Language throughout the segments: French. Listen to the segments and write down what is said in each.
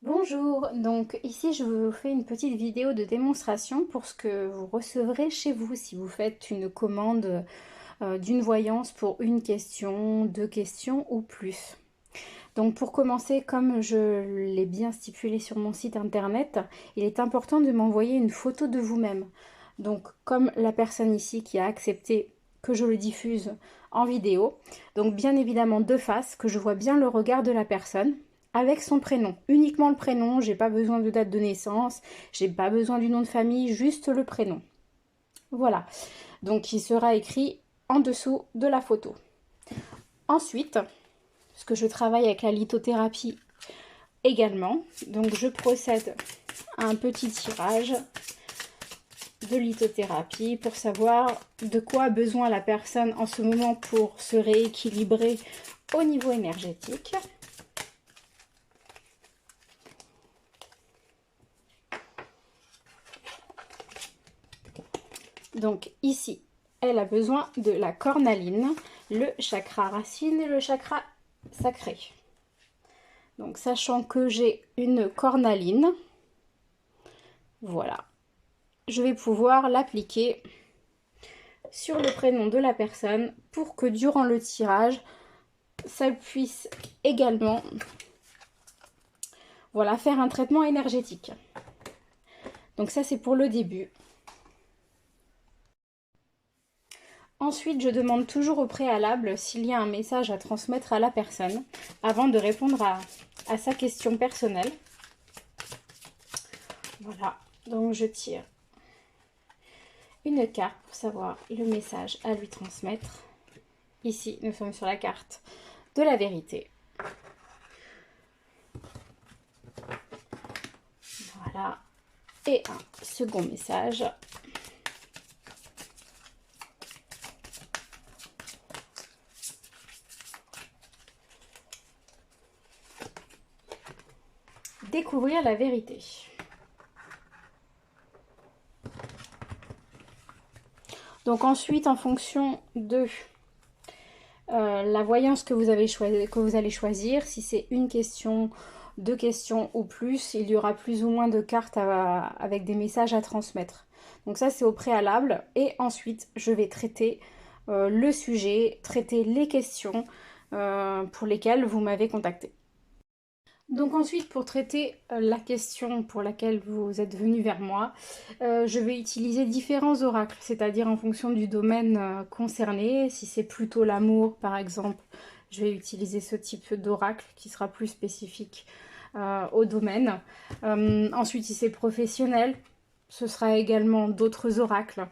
Bonjour, donc ici je vous fais une petite vidéo de démonstration pour ce que vous recevrez chez vous si vous faites une commande d'une voyance pour une question, deux questions ou plus. Donc pour commencer, comme je l'ai bien stipulé sur mon site internet, il est important de m'envoyer une photo de vous-même. Donc comme la personne ici qui a accepté que je le diffuse en vidéo, donc bien évidemment de face, que je vois bien le regard de la personne avec son prénom, uniquement le prénom, j'ai pas besoin de date de naissance, j'ai pas besoin du nom de famille, juste le prénom. Voilà, donc il sera écrit en dessous de la photo. Ensuite, parce que je travaille avec la lithothérapie également, donc je procède à un petit tirage de lithothérapie pour savoir de quoi a besoin la personne en ce moment pour se rééquilibrer au niveau énergétique. Donc ici, elle a besoin de la cornaline, le chakra racine et le chakra sacré. Donc sachant que j'ai une cornaline, voilà, je vais pouvoir l'appliquer sur le prénom de la personne pour que durant le tirage, ça puisse également voilà, faire un traitement énergétique. Donc ça c'est pour le début. Ensuite, je demande toujours au préalable s'il y a un message à transmettre à la personne avant de répondre à sa question personnelle. Voilà, donc je tire une carte pour savoir le message à lui transmettre. Ici, nous sommes sur la carte de la vérité. Voilà, et un second message. Découvrir la vérité. Donc ensuite, en fonction de la voyance que vous allez choisir, si c'est une question, deux questions ou plus, il y aura plus ou moins de cartes avec des messages à transmettre. Donc ça, c'est au préalable. Et ensuite, je vais traiter le sujet, traiter les questions pour lesquelles vous m'avez contacté. Donc ensuite, pour traiter la question pour laquelle vous êtes venu vers moi, je vais utiliser différents oracles, c'est-à-dire en fonction du domaine concerné. Si c'est plutôt l'amour, par exemple, je vais utiliser ce type d'oracle qui sera plus spécifique au domaine. Ensuite, si c'est professionnel, ce sera également d'autres oracles.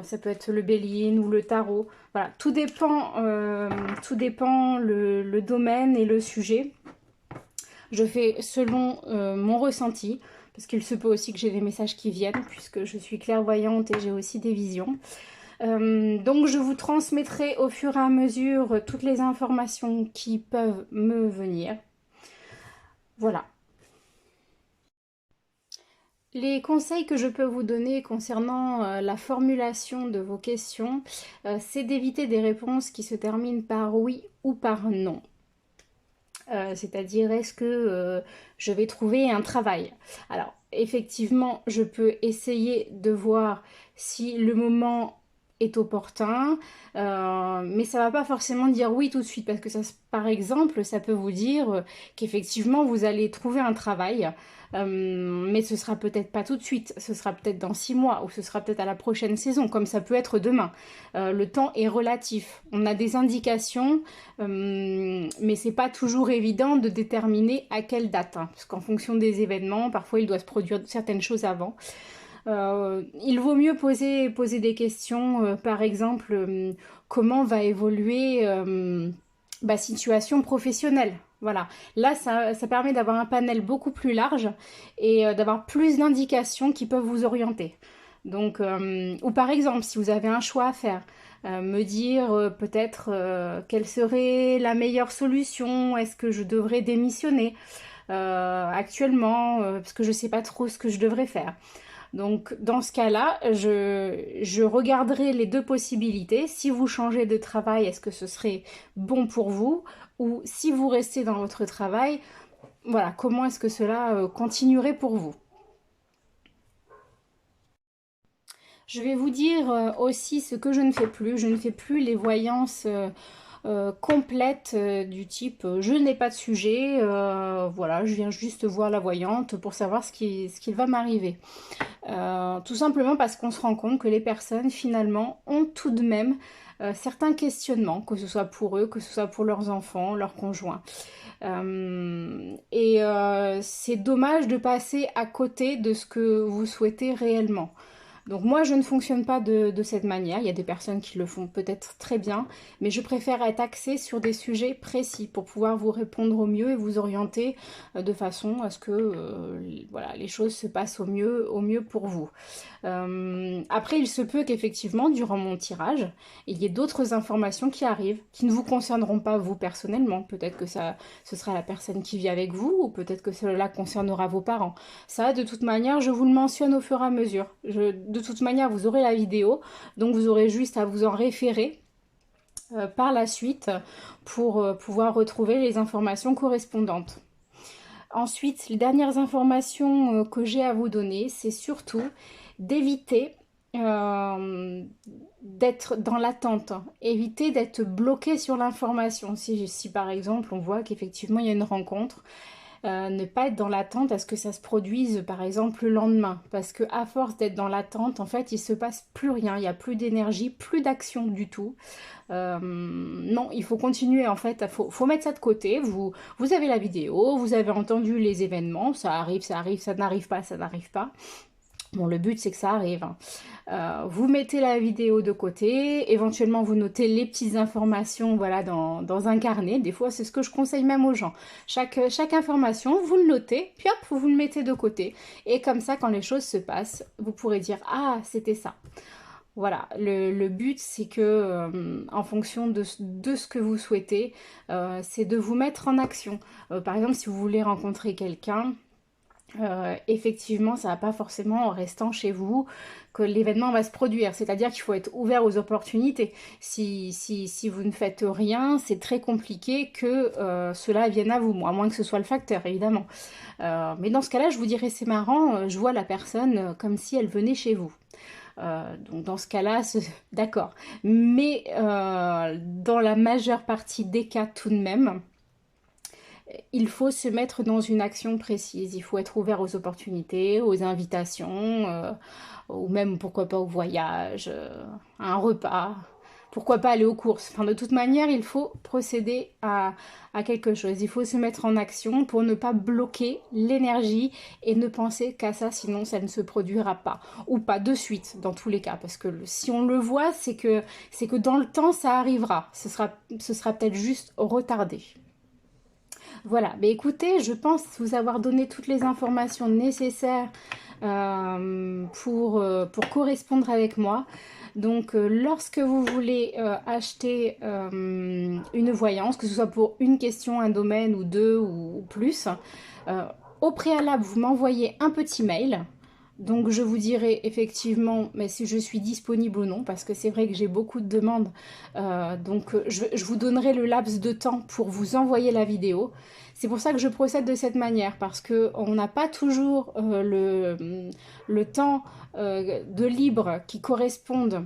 Ça peut être le bélier ou le tarot. Voilà, tout dépend le domaine et le sujet. Je fais selon mon ressenti, parce qu'il se peut aussi que j'ai des messages qui viennent, puisque je suis clairvoyante et j'ai aussi des visions. Donc je vous transmettrai au fur et à mesure toutes les informations qui peuvent me venir. Voilà. Les conseils que je peux vous donner concernant la formulation de vos questions, c'est d'éviter des réponses qui se terminent par oui ou par non. C'est-à-dire, est-ce que je vais trouver un travail? Alors, effectivement, je peux essayer de voir si le moment est opportun, mais ça va pas forcément dire oui tout de suite, parce que ça, par exemple, ça peut vous dire qu'effectivement, vous allez trouver un travail, mais ce sera peut-être pas tout de suite, ce sera peut-être dans 6 mois, ou ce sera peut-être à la prochaine saison, comme ça peut être demain. Le temps est relatif. On a des indications, mais c'est pas toujours évident de déterminer à quelle date, hein, parce qu'en fonction des événements, parfois il doit se produire certaines choses avant. Il vaut mieux poser des questions, par exemple, comment va évoluer ma situation professionnelle. Voilà, là ça permet d'avoir un panel beaucoup plus large et d'avoir plus d'indications qui peuvent vous orienter. Donc, ou par exemple, si vous avez un choix à faire, me dire peut-être quelle serait la meilleure solution, est-ce que je devrais démissionner actuellement, parce que je ne sais pas trop ce que je devrais faire. Donc dans ce cas-là, je regarderai les deux possibilités. Si vous changez de travail, est-ce que ce serait bon pour vous? Ou si vous restez dans votre travail, voilà, comment est-ce que cela continuerait pour vous. Je vais vous dire aussi ce que je ne fais plus. Je ne fais plus les voyances complètes du type je n'ai pas de sujet, voilà, je viens juste voir la voyante pour savoir ce qu'il va m'arriver. Tout simplement parce qu'on se rend compte que les personnes finalement ont tout de même certains questionnements, que ce soit pour eux, que ce soit pour leurs enfants, leurs conjoints. C'est dommage de passer à côté de ce que vous souhaitez réellement. Donc moi, je ne fonctionne pas de cette manière. Il y a des personnes qui le font peut-être très bien, mais je préfère être axée sur des sujets précis pour pouvoir vous répondre au mieux et vous orienter de façon à ce que voilà, les choses se passent au mieux pour vous. Après, il se peut qu'effectivement, durant mon tirage, il y ait d'autres informations qui arrivent, qui ne vous concerneront pas vous personnellement. Peut-être que ce sera la personne qui vit avec vous, ou peut-être que cela concernera vos parents. Ça, de toute manière, je vous le mentionne au fur et à mesure. De toute manière, vous aurez la vidéo, donc vous aurez juste à vous en référer par la suite pour pouvoir retrouver les informations correspondantes. Ensuite, les dernières informations que j'ai à vous donner, c'est surtout d'éviter d'être dans l'attente, éviter d'être bloqué sur l'information. Si par exemple on voit qu'effectivement il y a une rencontre, ne pas être dans l'attente à ce que ça se produise par exemple le lendemain, parce que à force d'être dans l'attente, en fait il se passe plus rien, il n'y a plus d'énergie, plus d'action du tout. Non, il faut continuer en fait, faut mettre ça de côté. Vous avez la vidéo, vous avez entendu les événements, ça arrive, ça n'arrive pas, ça n'arrive pas. Bon, le but c'est que ça arrive. Vous mettez la vidéo de côté, éventuellement vous notez les petites informations, voilà, dans un carnet. Des fois c'est ce que je conseille même aux gens. Chaque information, vous le notez, puis hop, vous le mettez de côté. Et comme ça, quand les choses se passent, vous pourrez dire ah, c'était ça. Voilà, le but c'est que en fonction de ce que vous souhaitez, c'est de vous mettre en action. Par exemple, si vous voulez rencontrer quelqu'un, effectivement, ça va pas forcément en restant chez vous que l'événement va se produire. C'est-à-dire qu'il faut être ouvert aux opportunités. Si vous ne faites rien, c'est très compliqué que cela vienne à vous, à moins que ce soit le facteur, évidemment. Mais dans ce cas-là, je vous dirais, c'est marrant, je vois la personne comme si elle venait chez vous. Donc dans ce cas-là, d'accord. Mais dans la majeure partie des cas tout de même, il faut se mettre dans une action précise. Il faut être ouvert aux opportunités, aux invitations, ou même pourquoi pas au voyage, à un repas. Pourquoi pas aller aux courses. Enfin, de toute manière, il faut procéder à quelque chose. Il faut se mettre en action pour ne pas bloquer l'énergie et ne penser qu'à ça, sinon ça ne se produira pas. Ou pas de suite, dans tous les cas. Parce que si on le voit, c'est que dans le temps, ça arrivera. Ce sera peut-être juste retardé. Voilà, mais écoutez, je pense vous avoir donné toutes les informations nécessaires pour correspondre avec moi. Donc, lorsque vous voulez acheter une voyance, que ce soit pour une question, un domaine ou deux ou plus, euh, au préalable, vous m'envoyez un petit mail. Donc, je vous dirai effectivement mais si je suis disponible ou non, parce que c'est vrai que j'ai beaucoup de demandes. Je vous donnerai le laps de temps pour vous envoyer la vidéo. C'est pour ça que je procède de cette manière, parce qu'on n'a pas toujours le temps de libre qui corresponde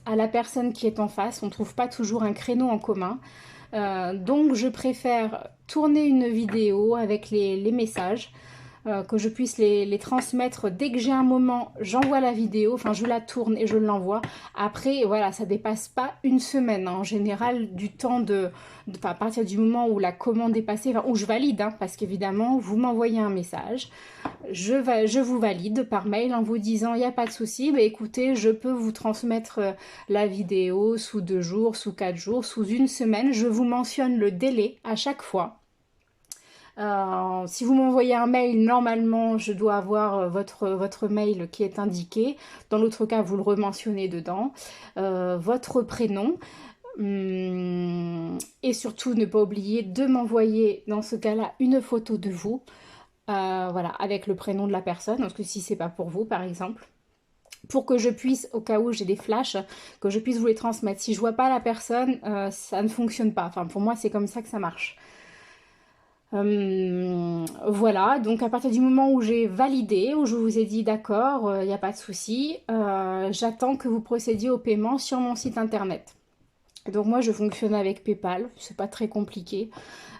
à la personne qui est en face. On ne trouve pas toujours un créneau en commun. Donc je préfère tourner une vidéo avec les messages, que je puisse les transmettre dès que j'ai un moment, j'envoie la vidéo, enfin je la tourne et je l'envoie. Après, voilà, ça dépasse pas une semaine, hein. En général, du temps à partir du moment où la commande est passée, enfin, où je valide, hein, parce qu'évidemment, vous m'envoyez un message, je vous valide par mail en vous disant, il n'y a pas de souci, bah, écoutez, je peux vous transmettre la vidéo sous 2 jours, sous 4 jours, sous une semaine. Je vous mentionne le délai à chaque fois. Si vous m'envoyez un mail, normalement, je dois avoir votre mail qui est indiqué. Dans l'autre cas, vous le rementionnez dedans. Votre prénom. Et surtout, ne pas oublier de m'envoyer, dans ce cas-là, une photo de vous. Voilà, avec le prénom de la personne. Parce que si c'est pas pour vous, par exemple. Pour que je puisse, au cas où j'ai des flashs, que je puisse vous les transmettre. Si je vois pas la personne, ça ne fonctionne pas. Enfin, pour moi, c'est comme ça que ça marche. Voilà, donc à partir du moment où j'ai validé, où je vous ai dit d'accord, il n'y a pas de souci, j'attends que vous procédiez au paiement sur mon site internet. Donc moi je fonctionne avec PayPal, c'est pas très compliqué.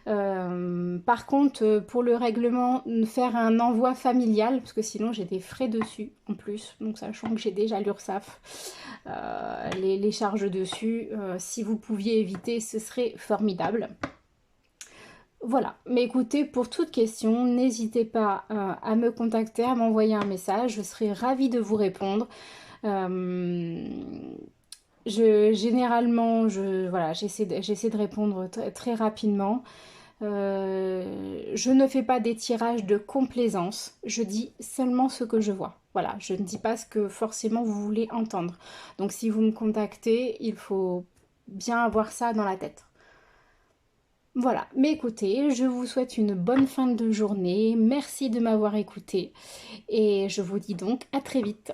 Par contre, pour le règlement, faire un envoi familial, parce que sinon j'ai des frais dessus en plus, donc sachant que j'ai déjà l'URSSAF, les charges dessus, si vous pouviez éviter, ce serait formidable. Voilà, mais écoutez, pour toute question, n'hésitez pas à me contacter, à m'envoyer un message, je serai ravie de vous répondre. Euh, généralement, voilà, j'essaie de répondre très rapidement. Je ne fais pas des tirages de complaisance, je dis seulement ce que je vois. Voilà, je ne dis pas ce que forcément vous voulez entendre. Donc si vous me contactez, il faut bien avoir ça dans la tête. Voilà, mais écoutez, je vous souhaite une bonne fin de journée. Merci de m'avoir écouté et je vous dis donc à très vite.